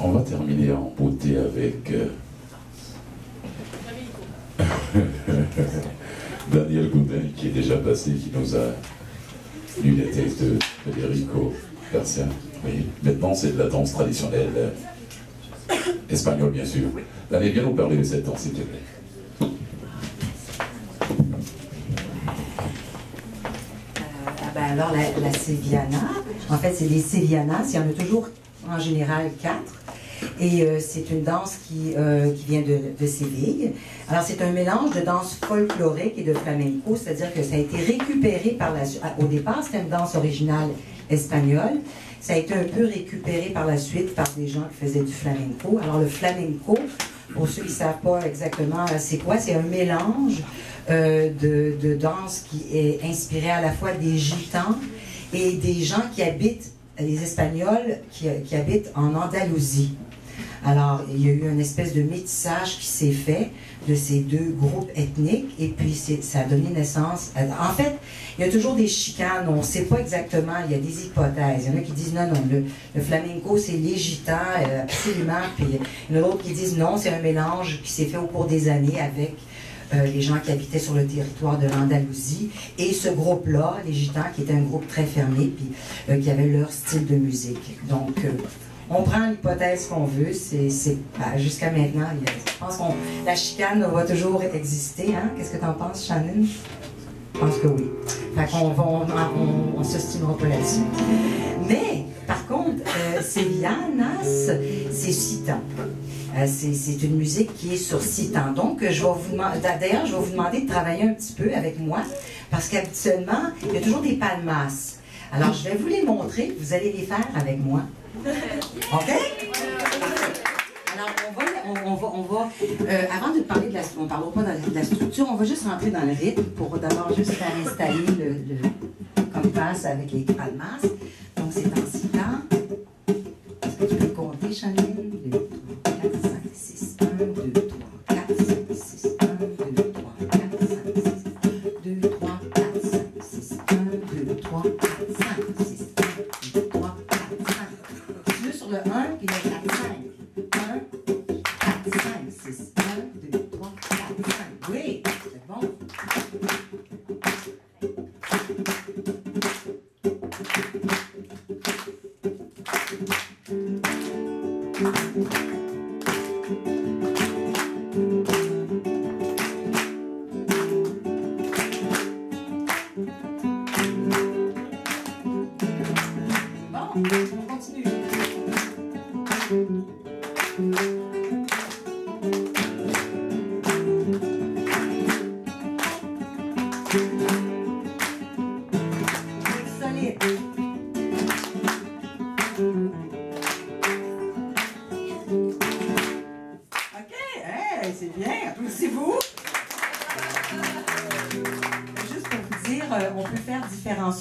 On va terminer en beauté avec Daniel Goudin, qui est déjà passé, qui nous a lu les textes de Federico Garcia. Oui. Maintenant, c'est de la danse traditionnelle espagnole, bien sûr. Daniel, viens nous parler de cette danse, s'il te plaît. Alors, la sevillana, en fait, c'est des sevillanas, il y en a toujours en général 4. Et c'est une danse qui vient de Séville. Alors, c'est un mélange de danse folklorique et de flamenco, c'est-à-dire que ça a été récupéré par la suite. Au départ, c'était une danse originale espagnole. Ça a été un peu récupéré par la suite par des gens qui faisaient du flamenco. Alors, le flamenco, pour ceux qui ne savent pas exactement c'est quoi, c'est un mélange de danse qui est inspiré à la fois des gitans et des gens qui habitent, les Espagnols qui habitent en Andalousie. Alors, il y a eu une espèce de métissage qui s'est fait de ces deux groupes ethniques et puis ça a donné naissance en fait, il y a toujours des chicanes, on ne sait pas exactement, il y a des hypothèses. Il y en a qui disent non, le flamenco c'est les gitans, absolument, puis il y en a d'autres qui disent non, c'est un mélange qui s'est fait au cours des années avec les gens qui habitaient sur le territoire de l'Andalousie et ce groupe-là, les gitans, qui était un groupe très fermé, puis qui avait leur style de musique. Donc, on prend l'hypothèse qu'on veut, jusqu'à maintenant, je pense que la chicane va toujours exister. Hein? Qu'est-ce que tu en penses, Shannon? Je pense que oui. Fait qu'on on s'ostinera pas là-dessus. Mais, par contre, Sevillanas, c'est 6 temps. C'est une musique qui est sur 6 temps. Donc, d'ailleurs, je vais vous demander de travailler un petit peu avec moi, parce qu'habituellement, il y a toujours des palmas. Alors, je vais vous les montrer, vous allez les faire avec moi. OK? Alors, on va avant de parler on ne parlera pas de la structure, on va juste rentrer dans le rythme pour d'abord juste faire installer le compas avec les palmas. Donc, c'est en 6 temps. Est-ce que tu peux compter, Chanel? 2, 3, 4, 5, 6, 1, 2, 3, 4, 5, 6, 1, 2, 3, 4, 5, 6, 2, 3, 4, 5, 6, 1, 2, 3, 4, 5, 6, 1, 2, 3, 4, 5. Tu veux sur le 1, puis le 4, 5. 1, 4, 5, 6, 1, 2, 3, 4, 5. Oui, c'est bon.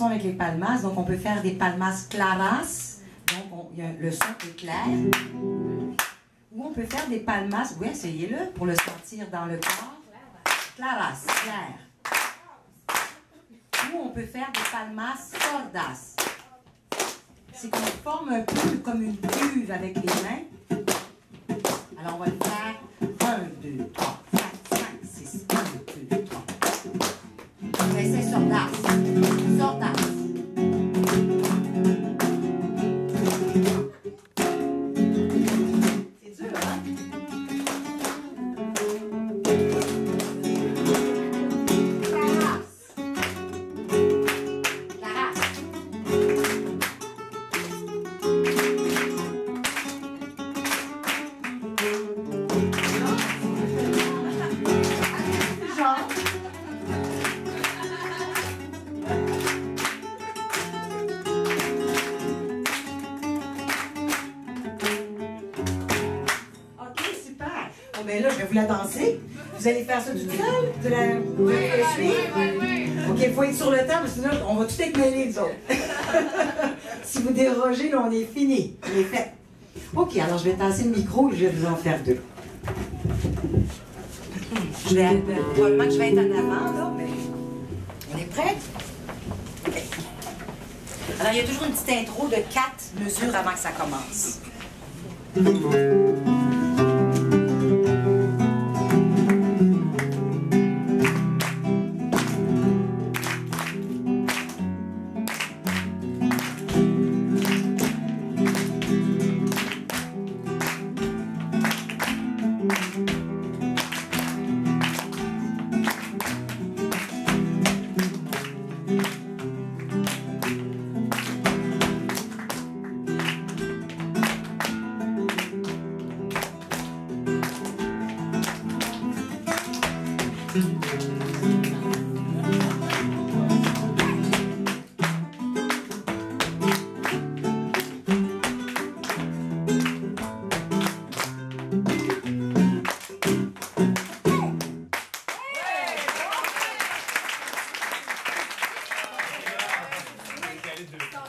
Avec les palmas, donc on peut faire des palmas claras, donc le son est clair, ou on peut faire des palmas, oui, essayez-le pour le sentir dans le corps, claras, clair, ou on peut faire des palmas sordas, c'est qu'on forme un peu comme une cuve avec les mains. Alors on va le faire 1, 2, 3, 4, 5, 6, 1, 2, 3. On essaie sordas. Sordas. C'est dur, hein? La danser. Vous allez faire ça toute seule? Vous allez suivre? OK, il faut être sur le temps, parce que sinon, on va tout être mêlés, les autres. Si vous dérogez, là, on est fini. On est fait. OK, alors je vais tasser le micro et je vais vous en faire 2. Probablement que je vais être en avant, là, mais on est prêts? OK. Alors, il y a toujours une petite intro de 4 mesures avant que ça commence.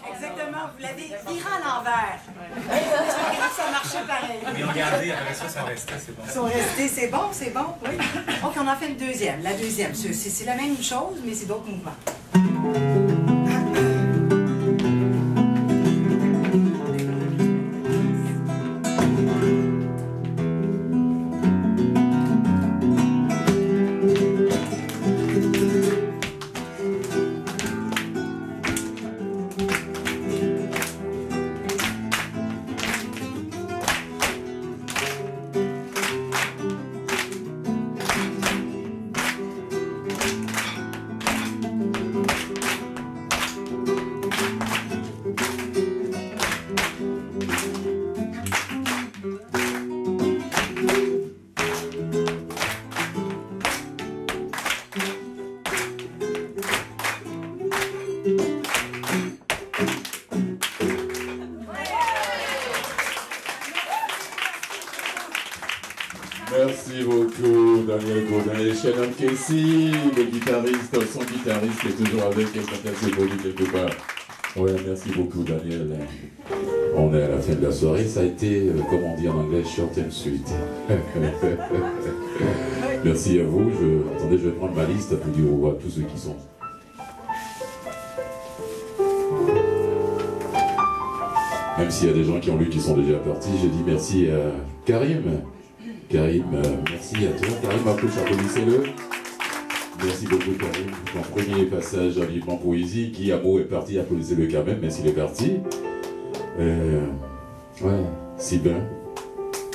Exactement, vous l'avez viré à l'envers. Ça marchait pareil. Mais regardez, après ça, ça restait, c'est bon. Ils sont restés, c'est bon, oui. Donc, on en fait une deuxième. La deuxième, c'est la même chose, mais c'est d'autres mouvements. Merci beaucoup, Daniel Gaudin et Shannon Casey, le guitariste, son guitariste qui est toujours avec et quand elle s'est connue quelque part. Ouais, merci beaucoup, Daniel. On est à la fin de la soirée, ça a été, comme on dit en anglais, short and sweet. Merci à vous. Attendez, je vais prendre ma liste pour dire au revoir à tous ceux qui sont. Même s'il y a des gens qui ont lu qui sont déjà partis, je dis merci à Karim. Karim, merci à toi. Karim, applaudissez-le. Merci beaucoup, Karim, pour ton premier passage dans Vivement Poésie. Qui, Amo, est parti, applaudissez-le quand même, même s'il est parti. Ouais, Sylvain,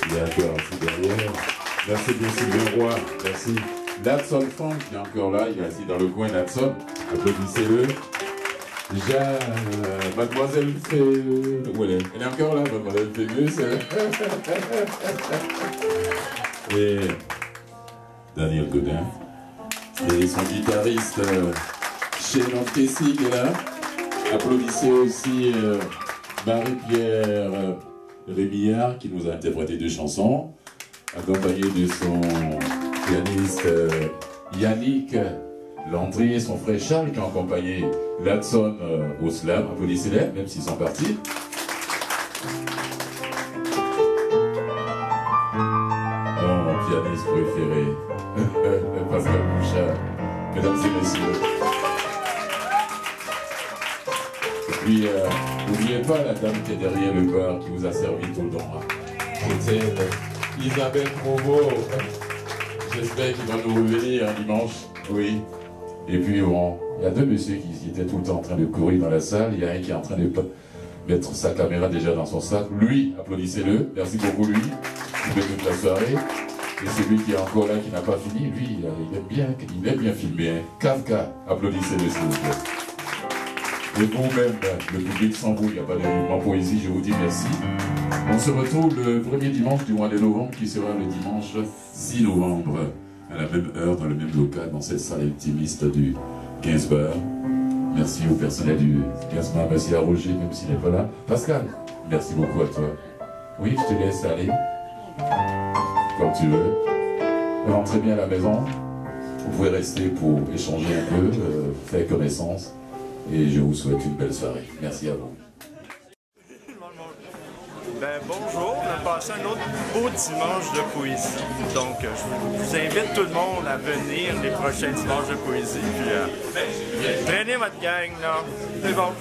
il est encore assis derrière. Merci bien, Sylvain Roy, merci. Natson Franck, il est encore là, il est assis dans le coin, Natson, applaudissez-le. Mademoiselle elle est encore là, Mademoiselle Fémus. Et Daniel Gaudin. Et son guitariste Shannon Casey qui est là. Applaudissez aussi Marie-Pierre Rémillard qui nous a interprété 2 chansons, accompagné de son pianiste Yannick Landry et son frère Charles qui ont accompagné Ladson au slam. Applaudissez-les, même s'ils sont partis. Mon pianiste préféré, Pascal Bouchard, mesdames et messieurs. Et puis, n'oubliez pas la dame qui est derrière le bar qui vous a servi tout le temps. C'était Isabelle Provo. J'espère qu'il va nous revenir un dimanche. Oui. Et puis, bon, il y a 2 messieurs qui étaient tout le temps en train de courir dans la salle. Il y a un qui est en train de mettre sa caméra déjà dans son sac. Lui, applaudissez-le. Merci beaucoup, lui. Il fait toute la soirée. Et celui qui est encore là, qui n'a pas fini, lui, il aime bien filmer. Hein. Kafka, applaudissez-le, s'il vous plaît. Et vous-même, le public sans vous, il n'y a pas de Vivement Poésie, je vous dis merci. On se retrouve le premier dimanche du mois de novembre, qui sera le dimanche 6 novembre, à la même heure, dans le même local, dans cette salle intimiste du Gainsbourg. Merci au personnel du Gainsbourg, merci à Roger, même s'il n'est pas là. Pascal, merci beaucoup à toi. Oui, je te laisse aller, comme tu veux. Rentrez bien à la maison. Vous pouvez rester pour échanger un peu, faire connaissance. Et je vous souhaite une belle soirée. Merci à vous. Ben, bonjour, on a passé un autre beau dimanche de poésie. Donc, je vous invite tout le monde à venir les prochains dimanches de poésie. Puis, traînez votre gang, là. C'est bon.